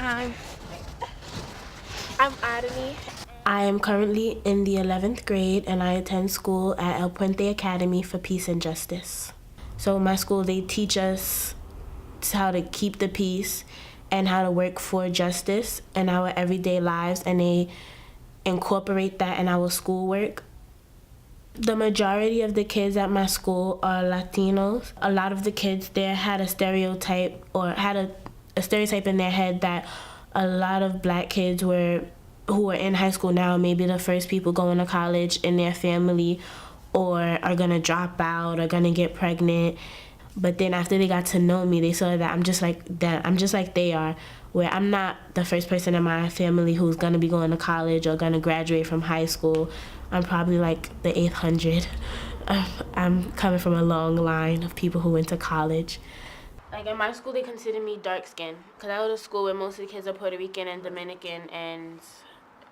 I'm Adunni. I am currently in the 11th grade and I attend school at El Puente Academy for Peace and Justice. So in my school, they teach us how to keep the peace and how to work for justice in our everyday lives, and they incorporate that in our schoolwork. The majority of the kids at my school are Latinos. A lot of the kids there had a stereotype a stereotype in their head that a lot of black kids who are in high school now, maybe the first people going to college in their family, or are gonna drop out or gonna get pregnant. But then after they got to know me, they saw that I'm just like they are, where I'm not the first person in my family who's gonna be going to college or gonna graduate from high school. I'm probably like the 800. I'm coming from a long line of people who went to college. Like in my school, they consider me dark skinned because I go to school where most of the kids are Puerto Rican and Dominican and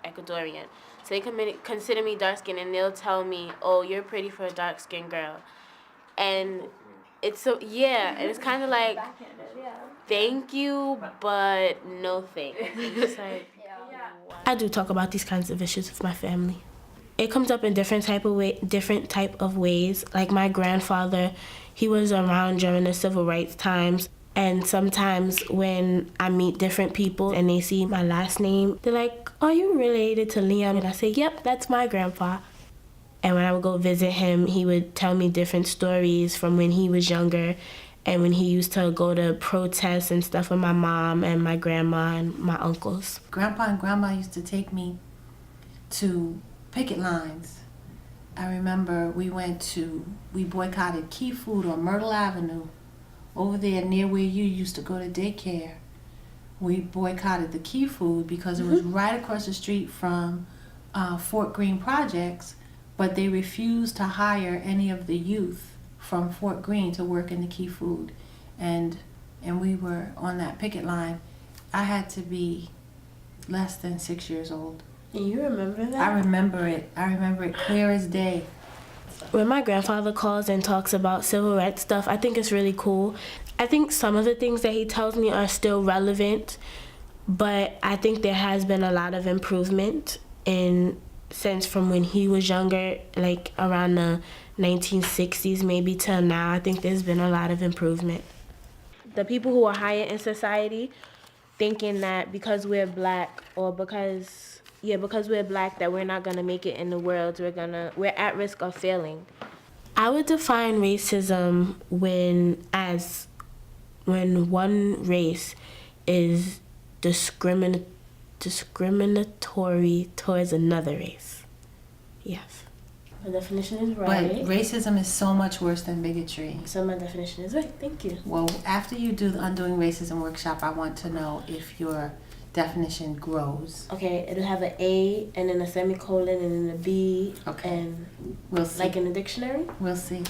Ecuadorian. So they consider me dark skinned, and they'll tell me, "Oh, you're pretty for a dark skinned girl," and it's and it's kind of like, thank you, but no thanks. It's like, I do talk about these kinds of issues with my family. It comes up in different type of ways. Like my grandfather, he was around during the civil rights times. And sometimes when I meet different people and they see my last name, they're like, "Are you related to Liam?" And I say, "Yep, that's my grandpa." And when I would go visit him, he would tell me different stories from when he was younger and when he used to go to protests and stuff with my mom and my grandma and my uncles. Grandpa and Grandma used to take me to picket lines. I remember we boycotted Key Food on Myrtle Avenue, over there near where you used to go to daycare. We boycotted the Key Food because it was right across the street from Fort Greene Projects, but they refused to hire any of the youth from Fort Greene to work in the Key Food. And we were on that picket line. I had to be less than 6 years old. And you remember that? I remember it. I remember it clear as day. When my grandfather calls and talks about civil rights stuff, I think it's really cool. I think some of the things that he tells me are still relevant, but I think there has been a lot of improvement since from when he was younger, like around the 1960s maybe till now. I think there's been a lot of improvement. The people who are higher in society thinking that because we're black or because we're black that we're not gonna make it in the world, we're at risk of failing. I would define racism when one race is discriminatory towards another race. Yes. My definition is right. But racism is so much worse than bigotry. So my definition is right. Thank you. Well, after you do the Undoing Racism workshop, I want to know if your definition grows. Okay, it'll have an A and then a semicolon and then a B. Okay. And we'll see. Like in a dictionary? We'll see.